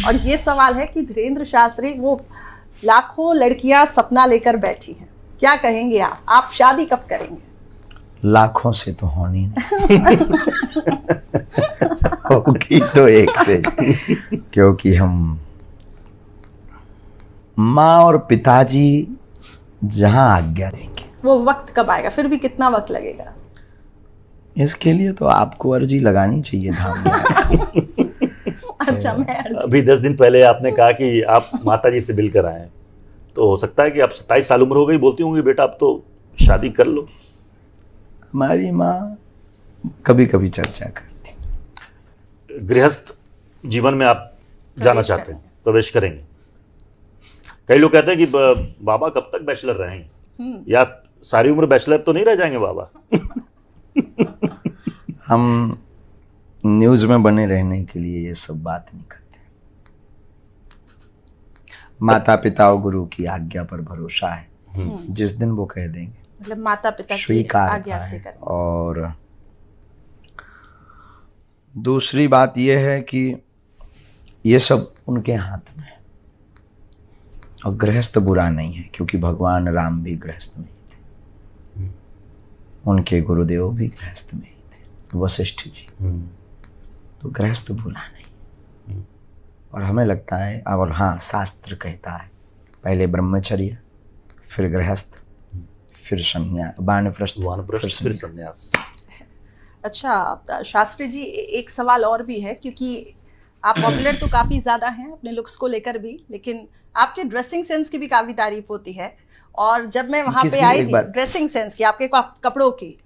और ये सवाल है कि धीरेन्द्र शास्त्री, वो लाखों लड़कियां सपना लेकर बैठी हैं, क्या कहेंगे आप शादी कब करेंगे? लाखों से तो होनी नहीं होगी तो एक से, क्योंकि हम माँ और पिताजी जहां आज्ञा देंगे। वो वक्त कब आएगा? फिर भी कितना वक्त लगेगा? इसके लिए तो आपको अर्जी लगानी चाहिए धाम में। अच्छा, मैं अर्जी। अभी 10 दिन पहले आपने कहा कि आप माता जी से मिलकर आए हैं, तो हो सकता है कि आप 27 साल उम्र हो गई, बोलती होंगी बेटा अब तो शादी कर लो। हमारी माँ कभी कभी चर्चा करती। गृहस्थ जीवन में आप जाना चाहते हैं, प्रवेश करेंगे। कई लोग कहते हैं कि बाबा कब तक बैचलर रहेंगे, या सारी उम्र बैचलर तो नहीं रह जाएंगे बाबा? हम न्यूज में बने रहने के लिए ये सब बात नहीं करते। माता पिता और गुरु की आज्ञा पर भरोसा है, जिस दिन वो कह देंगे मतलब माता पिता की स्वीकार आज्ञा से है। करें। और दूसरी बात यह है कि ये सब उनके हाथ में है, और गृहस्थ बुरा नहीं है, क्योंकि भगवान राम भी गृहस्थ में ही थे, उनके गुरुदेव भी गृहस्थ में ही थे, वशिष्ठ जी। तो गृहस्थ बुरा नहीं। और हमें लगता है, और हाँ, शास्त्र कहता है पहले ब्रह्मचर्य, फिर गृहस्थ, फिर संन्यास, वानप्रस्थ, फिर संन्यास। अच्छा शास्त्री जी, एक सवाल और भी है, क्योंकि आप पॉपुलर तो काफ़ी ज़्यादा हैं अपने लुक्स को लेकर भी, लेकिन आपके ड्रेसिंग सेंस की भी काफ़ी तारीफ होती है। और जब मैं वहाँ पे आई थी, ड्रेसिंग सेंस की, आपके कपड़ों की,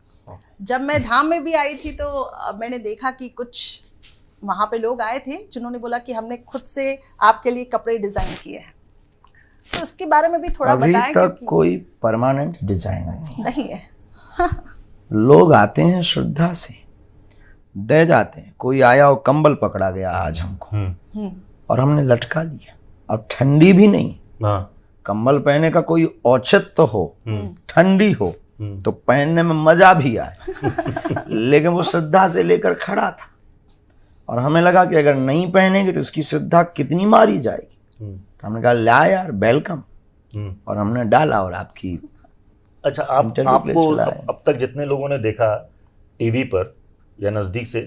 जब मैं धाम में भी आई थी तो मैंने देखा कि कुछ वहाँ पे लोग आए थे जिन्होंने बोला कि हमने खुद से आपके लिए कपड़े डिज़ाइन किए हैं, तो उसके बारे में भी थोड़ा बताएं। अभी तक कोई परमानेंट डिजाइनर नहीं है। लोग आते हैं श्रद्धा से, दे जाते हैं। कोई आया और कंबल पकड़ा गया आज हमको, और हमने लटका लिया। अब ठंडी भी नहीं, कंबल पहनने का कोई औचित्य तो हो, ठंडी हो तो पहनने में मजा भी आए। लेकिन वो श्रद्धा से लेकर खड़ा था, और हमें लगा कि अगर नहीं पहनेंगे तो इसकी श्रद्धा कितनी मारी जाएगी। तो हमने कहा ला यार, वेलकम, और हमने डाला। और आपकी अच्छा, आपको अब तक जितने लोगों ने देखा टीवी पर या नजदीक से,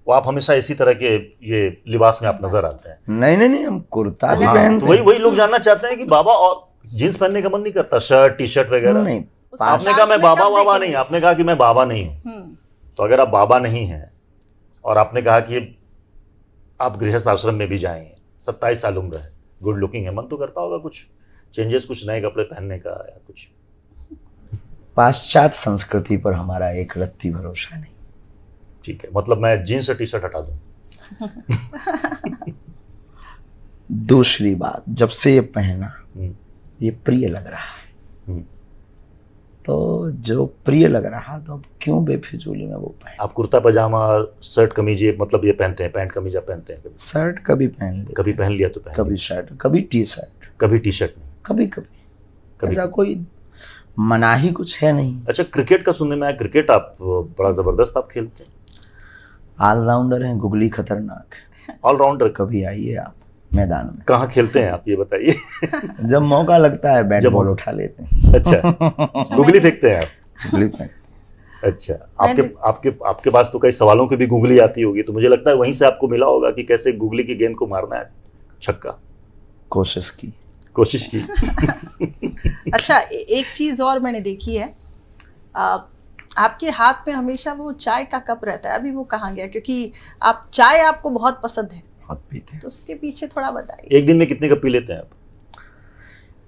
वो आप हमेशा इसी तरह के ये लिबास में आप नजर आते हैं। नहीं, हम कुर्ता भी पहनते हैं। तो वही लोग जानना चाहते हैं कि बाबा, और जींस पहनने का मन नहीं करता, शर्ट टी शर्ट वगैरह? नहीं, आपने कहा मैं बाबा नहीं, आपने कहा कि मैं बाबा नहीं हूँ। तो अगर आप बाबा नहीं हैं, और आपने कहा कि आप गृहस्थ आश्रम में भी जाएंगे, 27 साल उम्र है, गुड लुकिंग है, मन तो करता होगा कुछ चेंजेस, कुछ नए कपड़े पहनने का या कुछ? पाश्चात्य संस्कृति पर हमारा एक रत्ती भरोसा नहीं। ठीक है, मतलब मैं जीन्स और टी शर्ट हटा दूं? दूसरी बात, जब से ये पहना ये प्रिय लग रहा है, तो जो प्रिय लग रहा तो अब क्यों बेफिजूली में वो पहन। आप कुर्ता पजामा शर्ट कमीज ये मतलब ये पहनते हैं, पैंट कमीज आप पहनते हैं? शर्ट कभी पहन लिया, कभी पहन लिया तो पहन, कभी शर्ट, कभी टी शर्ट, कभी टी शर्ट नहीं, कभी ऐसा कोई मनाही कुछ है नहीं। अच्छा, क्रिकेट का सुनने में आया, क्रिकेट आप बड़ा जबरदस्त आप खेलते हैं, ऑलराउंडर हैं, गुगली खतरनाक। ऑलराउंडर। कभी आइए आप मैदान में। कहाँ खेलते हैं आप ये बताइए? जब मौका लगता है बैट बॉल उठा लेते हैं। अच्छा, गुगली फेंकते हैं आप? गुगली फेंकते। अच्छा, आपके पास तो कई सवालों की भी गुगली आती होगी, तो मुझे लगता है वहीं से आपको मिला होगा कि कैसे गुगली की गेंद को मारना है छक्का। कोशिश की। अच्छा, एक चीज और मैंने देखी है, आपके हाथ में हमेशा वो चाय का कप रहता है, अभी वो कहाँ गया? क्योंकि आप चाय आपको बहुत पसंद है, बहुत पीते हैं, तो उसके पीछे थोड़ा बताइए। एक दिन में कितने कप पी लेते हैं आप?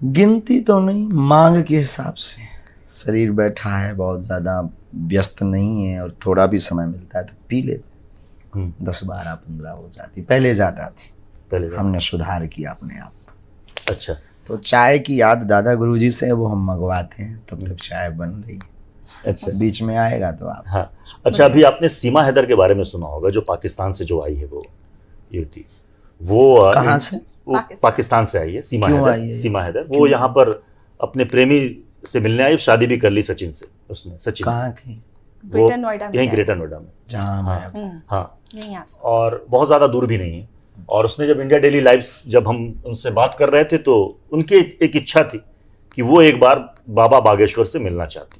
गिनती तो नहीं, मांग के हिसाब से। शरीर बैठा है, बहुत ज़्यादा व्यस्त नहीं है, और थोड़ा भी समय मिलता है तो पी लेते हैं। 10, 12, 15 हो जाती, पहले ज़्यादा थी, पहले हमने सुधार किया अपने आप। अच्छा, तो चाय की याद दादा गुरुजी से वो हम मंगवाते हैं, तब तक चाय बन रही है। अच्छा, बीच में आएगा तो आप। हाँ। अच्छा, अभी आपने सीमा हैदर के बारे में सुना होगा, जो पाकिस्तान से जो आई है वो युवती, वो कहाँ से? पाकिस्तान से आई है, सीमा हैदर। वो यहाँ पर अपने प्रेमी से मिलने आई, शादी भी कर ली सचिन से उसने। सचिन कहाँ की? ग्रेटर नोएडा में। यहीं ग्रेटर नोएडा में, जहाँ हाँ, और बहुत ज़्यादा दूर भी नहीं है। और उसने जब इंडिया डेली लाइव जब हम उनसे बात कर रहे थे तो उनकी एक इच्छा थी कि वो एक बार बाबा बागेश्वर से मिलना चाहती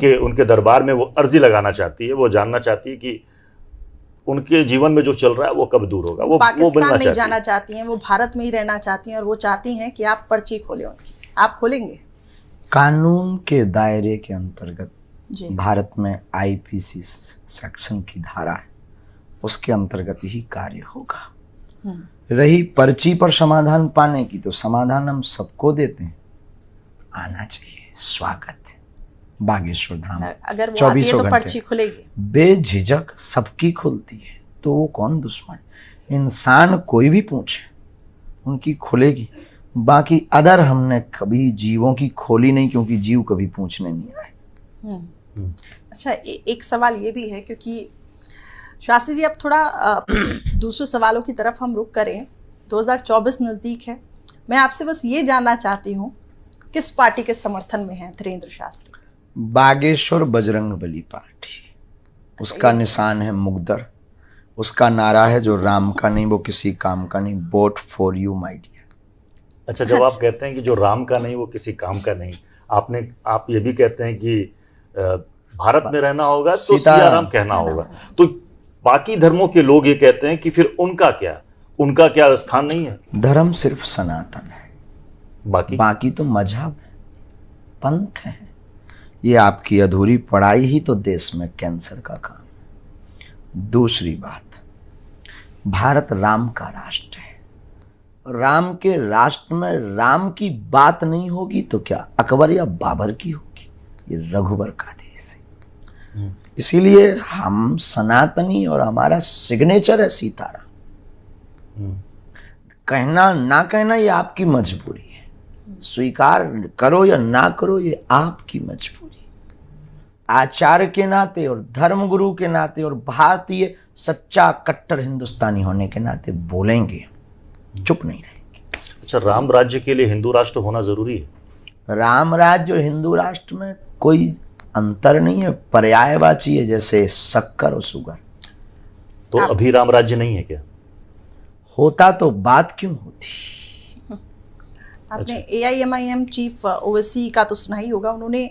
है, उनके दरबार में वो अर्जी लगाना चाहती है, वो जानना चाहती है कि उनके जीवन में जो चल रहा है वो कब दूर होगा। वो पाकिस्तान नहीं जाना चाहती हैं, वो भारत में ही रहना चाहती हैं और वो चाहती हैं कि आप पर्ची खोलें उनकी। आप खोलेंगे? कानून के दायरे के अंतर्गत जी। भारत में आईपीसी सेक्शन की धारा है, उसके अंतर्गत ही कार्य होगा। रही पर्ची पर समाधान पाने की, तो समाधान हम सबको देते हैं, आना चाहिए, स्वागत है। बागेश्वर धाम अगर वो आती है तो पर्ची खुलेगी, बेझिझक सबकी खुलती है, तो वो कौन दुश्मन? इंसान कोई भी पूछे उनकी खुलेगी। बाकी अदर हमने कभी जीवों की खोली नहीं, क्योंकि जीव कभी पूछने नहीं आए। अच्छा, एक सवाल ये भी है, क्योंकि शास्त्री जी अब थोड़ा दूसरे सवालों की तरफ हम रुख करें। 2024 नज़दीक है, मैं आपसे बस ये जानना चाहती हूँ किस पार्टी के समर्थन में है धीरेन्द्र शास्त्री? बागेश्वर बजरंगबली पार्टी, उसका निशान है मुगदर, उसका नारा है जो राम का नहीं वो किसी काम का नहीं, vote for you my dear. अच्छा, जब आप कहते हैं कि जो राम का नहीं वो किसी काम का नहीं, आप ये भी कहते हैं कि भारत में रहना होगा तो सीताराम कहना होगा, तो बाकी धर्मों के लोग ये कहते हैं कि फिर उनका क्या स्थान नहीं है? धर्म सिर्फ सनातन है, बाकी तो मजहब है, पंथ है। ये आपकी अधूरी पढ़ाई ही तो देश में कैंसर का काम है। दूसरी बात, भारत राम का राष्ट्र है, राम के राष्ट्र में राम की बात नहीं होगी तो क्या अकबर या बाबर की होगी? ये रघुबर का देश है, इसीलिए हम सनातनी और हमारा सिग्नेचर है सीताराम। कहना ना कहना ये आपकी मजबूरी है, स्वीकार करो या ना करो ये आपकी मजबूरी। आचार्य के नाते और धर्मगुरु के नाते और भारतीय सच्चा कट्टर हिंदुस्तानी होने के नाते बोलेंगे, चुप नहीं रहेंगे। अच्छा, राम राज्य के लिए हिंदू राष्ट्र होना जरूरी है? राम राज्य और हिंदू राष्ट्र में कोई अंतर नहीं है, पर्यायवाची है, जैसे शक्कर और शुगर। तो अभी राम राज्य नहीं है क्या? होता तो बात क्यों होती? आपने AIMIM चीफ ओवैसी का तो सुना ही होगा, उन्होंने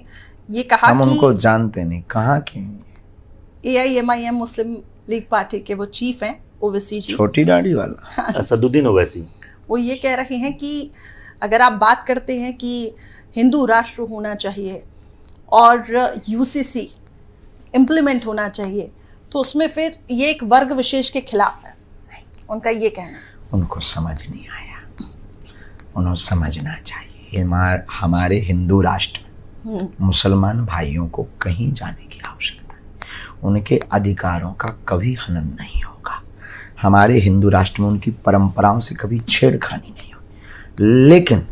ये कहा हम कि उनको जानते नहीं, कहाँ के AIMIM मुस्लिम लीग पार्टी के वो चीफ हैं ओवैसी जी, छोटी दाढ़ी वाला असदुद्दीन ओवैसी। वो ये कह रहे हैं कि अगर आप बात करते हैं कि हिंदू राष्ट्र होना चाहिए और UCC इम्प्लीमेंट होना चाहिए, तो उसमें फिर ये एक वर्ग विशेष के खिलाफ है, उनका ये कहना है। उनको समझ नहीं आया, उन्हें समझना चाहिए। हमारे हिंदू राष्ट्र में मुसलमान भाइयों को कहीं जाने की आवश्यकता नहीं, उनके अधिकारों का कभी हनन नहीं होगा। हमारे हिंदू राष्ट्र में उनकी परंपराओं से कभी छेड़खानी नहीं होगी, लेकिन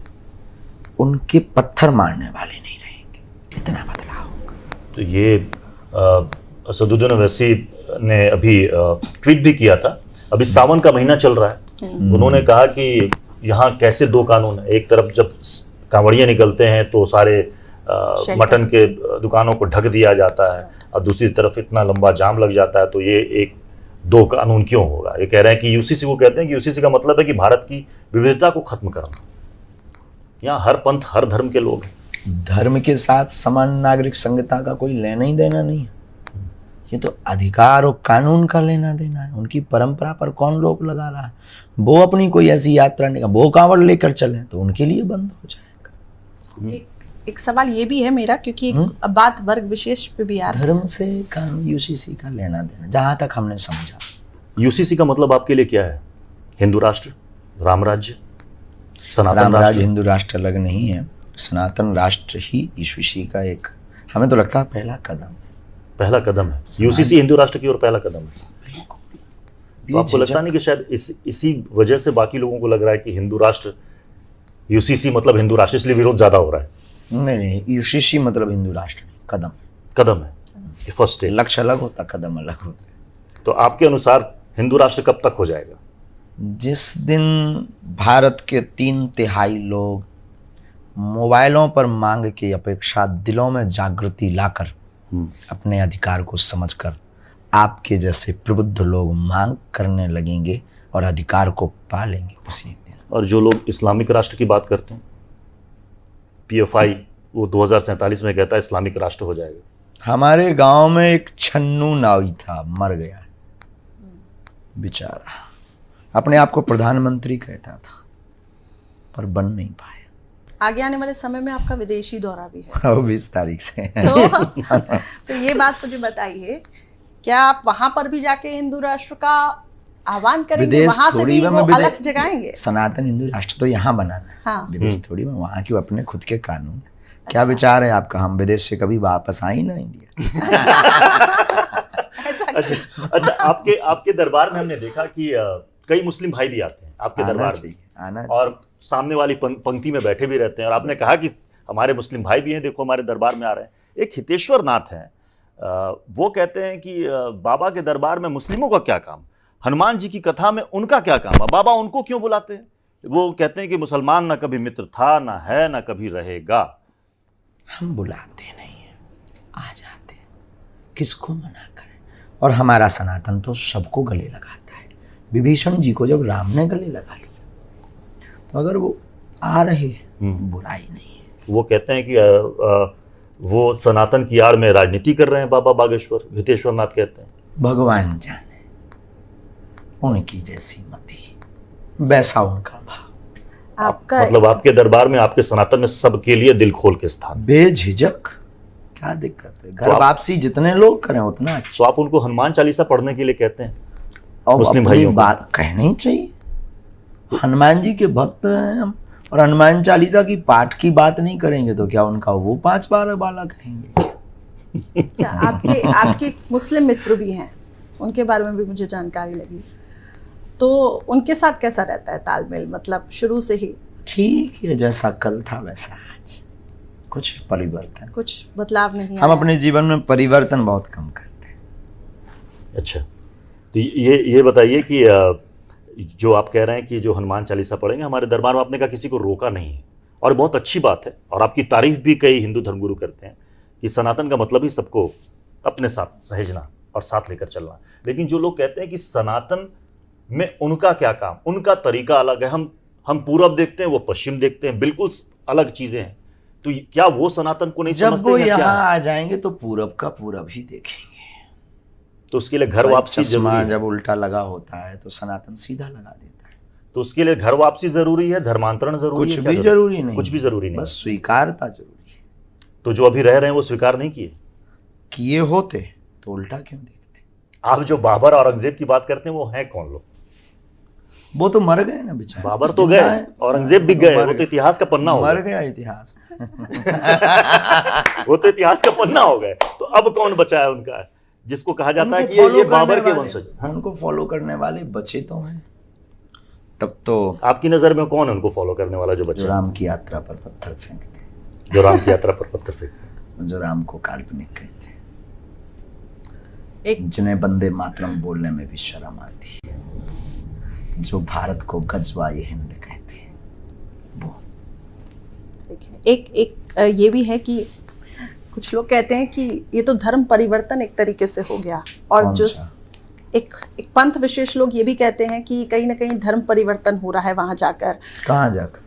उनके पत्थर मारने वाले नहीं रहेंगे, इतना बदलाव होगा। तो ये असदुद्दीन ओवैसी ने अभी ट्वीट भी किया था, अभी सावन का महीना चल रहा है, उन्होंने कहा कि यहाँ कैसे दो कानून है, एक तरफ जब कांवड़िया निकलते हैं तो सारे मटन के दुकानों को ढक दिया जाता है और दूसरी तरफ इतना लंबा जाम लग जाता है, तो ये एक दो कानून क्यों होगा? ये कह रहे हैं कि UCC को कहते हैं कि UCC का मतलब है कि भारत की विविधता को खत्म करना। यहाँ हर पंथ हर धर्म के लोग हैं, धर्म के साथ समान नागरिक संहिता का कोई लेना ही देना नहीं है, ये तो अधिकार और कानून का लेना देना है। उनकी परंपरा पर कौन रोक लगा रहा है? वो अपनी कोई ऐसी यात्रा नहीं, वो कांवड़ लेकर चले तो उनके लिए बंद हो जाएगा। एक सवाल ये भी है मेरा, क्योंकि अब बात वर्ग विशेष पे भी आ रही है। धर्म से कानून UCC का लेना देना, जहां तक हमने समझा। UCC का मतलब आपके लिए क्या है? हिंदू राष्ट्र, राम राज्य, सनातन राम राष्ट्र? राज्य हिंदू राष्ट्र अलग नहीं है, सनातन राष्ट्र ही UCC का एक, हमें तो लगता है पहला कदम है। UCC हिंदू राष्ट्र की ओर पहला कदम है। तो आपको लगता नहीं कि शायद इसी वजह से बाकी लोगों को लग रहा है कि हिंदू राष्ट्र, UCC मतलब हिंदू राष्ट्र, इसलिए विरोध ज्यादा हो रहा है? नहीं, UCC मतलब हिंदू राष्ट्र नहीं, कदम है, ये फर्स्ट स्टेप। लक्ष्य अलग होता, कदम अलग होते। तो आपके अनुसार हिंदू राष्ट्र कब तक हो जाएगा? जिस दिन भारत के 3/3 लोग मोबाइलों पर मांग की अपेक्षा दिलों में जागृति लाकर अपने अधिकार को समझकर आपके जैसे प्रबुद्ध लोग मांग करने लगेंगे, और अधिकार को पा लेंगे उसी दिन। और जो लोग इस्लामिक राष्ट्र की बात करते हैं, PFI वो 2047 में कहता है इस्लामिक राष्ट्र हो जाएगा। हमारे गांव में एक छन्नू नाई था, मर गया बेचारा, अपने आप को प्रधानमंत्री कहता था पर बन नहीं पाया। आगे आने वाले समय में आपका विदेशी दौरा भी है। 20 तारीख से। तो ये बात मुझे बताइए, क्या आप वहां पर भी जाके हिंदू राष्ट्र का आह्वान करेंगे, वहां से भी वो अलग जगाएंगे? सनातन हिंदू राष्ट्र तो यहाँ बनाना है, हाँ। विदेश थोड़ी में, वहाँ के अपने खुद के कानून। क्या विचार है आपका? हम विदेश से कभी वापस आए ना इंडिया। अच्छा, आपके दरबार में हमने देखा कि कई मुस्लिम भाई भी आते हैं आपके दरबार में, आना और सामने वाली पंक्ति में बैठे भी रहते हैं। और आपने कहा कि हमारे मुस्लिम भाई भी हैं, देखो हमारे दरबार में आ रहे हैं। एक हितेश्वर नाथ हैं, वो कहते हैं कि बाबा के दरबार में मुस्लिमों का क्या काम, हनुमान जी की कथा में उनका क्या काम है, बाबा उनको क्यों बुलाते हैं? वो कहते हैं कि मुसलमान ना कभी मित्र था, ना है, ना कभी रहेगा। हम बुलाते नहीं हैं, आ जाते हैं, किसको मना करें। और हमारा सनातन तो सबको गले लगाता है। विभीषण जी को जब राम ने गले लगा लिया, तो अगर वो आ रहे बुराई नहीं है। वो कहते हैं कि वो सनातन की आड़ में राजनीति कर रहे हैं बाबा बागेश्वर, हितेश्वर नाथ कहते हैं। भगवान जाने, उनकी जैसी मति, वैसा उनका भाव। आपका मतलब आपके दरबार में, आपके सनातन में सबके लिए दिल खोल के स्थान, बेझिझक, क्या दिक्कत है? घर वापसी जितने लोग करें उतना अच्छा। तो आप उनको हनुमान चालीसा पढ़ने के लिए कहते हैं? और मुस्लिम अपनी भाइयों को बात कहनी चाहिए। हनुमान जी के भक्त हैं हम, और हनुमान चालीसा की पाठ की बात नहीं करेंगे तो क्या उनका वो 5 बार वाला कहेंगे क्या? अच्छा, आपके मुस्लिम मित्र भी हैं, उनके बारे में भी मुझे जानकारी लगी। तो उनके साथ कैसा रहता है तालमेल, मतलब शुरू से ही? ठीक है, जैसा कल था वैसा आज, कुछ परिवर्तन, कुछ बदलाव नहीं हम आया। अपने जीवन में परिवर्तन बहुत कम करते हैं। अच्छा, तो ये बताइए कि जो आप कह रहे हैं कि जो हनुमान चालीसा पढ़ेंगे हमारे दरबार में, आपने कहा किसी को रोका नहीं है, और बहुत अच्छी बात है। और आपकी तारीफ भी कई हिंदू धर्मगुरु करते हैं कि सनातन का मतलब ही सबको अपने साथ सहेजना और साथ लेकर चलना। लेकिन जो लोग कहते हैं कि सनातन में उनका क्या काम, उनका तरीका अलग है, हम पूरब देखते हैं, वो पश्चिम देखते हैं, बिल्कुल अलग चीजें हैं, तो क्या वो सनातन को नहीं समझते? जब वो यहाँ आ जाएंगे तो पूरब का पूरब ही देखेंगे। तो उसके लिए घर वापसी जरूरी है। जब उल्टा लगा होता है तो सनातन सीधा लगा देता है। तो उसके लिए घर वापसी जरूरी है, धर्मांतरण जरूरी है? कुछ भी जरूरी नहीं, कुछ भी जरूरी नहीं, बस स्वीकारता जरूरी है। तो जो अभी रह रहे हैं वो स्वीकार नहीं किए होते तो उल्टा क्यों देखते? आप जो बाबर और औरंगजेब की बात करते हैं, वो हैं कौन लोग? वो तो मर गए ना बेचारे। बाबर तो गए, औरंगजेब भी गए, वो तो इतिहास का पन्ना हो गया। मर गया इतिहास। वो तो इतिहास का पन्ना हो गए। तो अब कौन बचा है उनका, जिसको कहा जाता है कि ये बाबर के वंशज? उनको फॉलो करने वाले बचे तो हैं। तब तो आपकी नजर में कौन है उनको फॉलो करने वाला जो बचा? जो राम की यात्रा पर पत्थर फेंकते, जो राम की यात्रा पर पत्थर फेंकते, जो राम को काल्पनिक कहते, जिन्हें वंदे मातरम बोलने में भी शर्म आती है, जो भारत को गजवाए हिंद कहते हैं, वो। एक ये भी है कि कुछ लोग कहते हैं कि ये तो धर्म परिवर्तन एक तरीके से हो गया, और जो एक पंथ विशेष लोग ये भी कहते हैं कि कहीं ना कहीं धर्म परिवर्तन हो रहा है वहां जाकर। कहाँ जाकर?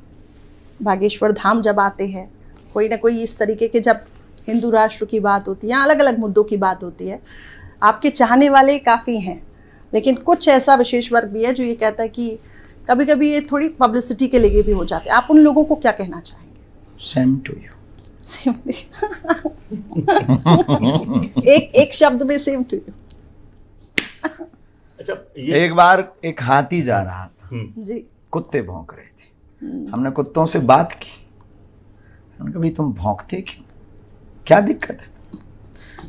बागेश्वर धाम जब आते हैं, कोई ना कोई इस तरीके के, जब हिंदू राष्ट्र की बात होती है, अलग अलग मुद्दों की बात होती है, आपके चाहने वाले काफ़ी हैं, लेकिन कुछ ऐसा विशेष वर्ग भी है जो ये कहता है कि कभी कभी ये थोड़ी पब्लिसिटी के लिए भी हो जाते हैं। आप उन लोगों को क्या कहना चाहेंगे? Same to you. एक शब्द में सेम टू यू। अच्छा, एक बार एक हाथी जा रहा था जी, कुत्ते भौंक रहे थे, हमने कुत्तों से बात की, हमने कहा भाई तुम भौंकते क्यों, क्या दिक्कत है?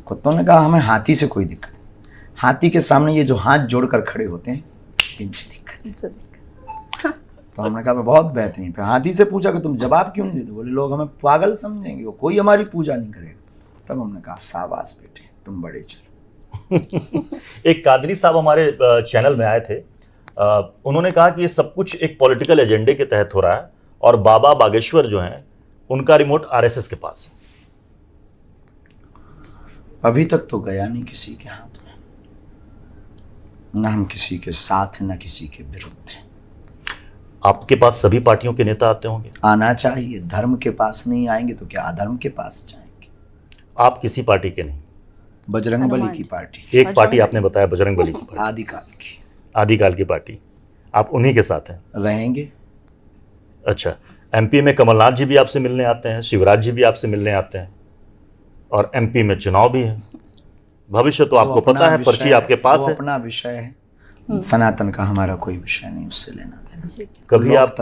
कुत्तों ने कहा हमें हाथी से कोई दिक्कत नहीं, हाथी के सामने ये जो हाथ जोड़कर खड़े होते हैं इनसे दिक्कत। तो हमने कहा मैं बहुत बेहतरीन। फिर हाथी से पूछा कि तुम जवाब क्यों नहीं देते? बोले लोग हमें पागल समझेंगे, कोई हमारी पूजा नहीं करेगा। तब हमने कहा शाबाश बेटे, तुम बड़े चलो। एक कादरी साहब हमारे चैनल में आए थे, उन्होंने कहा कि ये सब कुछ एक पॉलिटिकल एजेंडे के तहत हो रहा है, और बाबा बागेश्वर जो हैं उनका रिमोट आरएसएस के पास है। अभी तक तो गया नहीं किसी के हाथ में। ना हम किसी के साथ ना किसी के विरुद्ध। आपके पास सभी पार्टियों के नेता आते होंगे? आना चाहिए। धर्म के पास नहीं आएंगे तो क्या अधर्म के पास जाएंगे? आप किसी पार्टी के नहीं? बजरंग बली की पार्टी। एक पार्टी आपने बताया बजरंग बली की पार्टी, आदिकाल की, आदिकाल की पार्टी। आप उन्हीं के साथ हैं? रहेंगे। अच्छा, एमपी में कमलनाथ जी भी आपसे मिलने आते हैं, शिवराज जी भी आपसे मिलने आते हैं, और एमपी में चुनाव भी है। भविष्य तो आपको पता है, पर्ची आपके पास है। अपना विषय है, सनातन का हमारा कोई विषय नहीं उससे लेना देना। कभी आप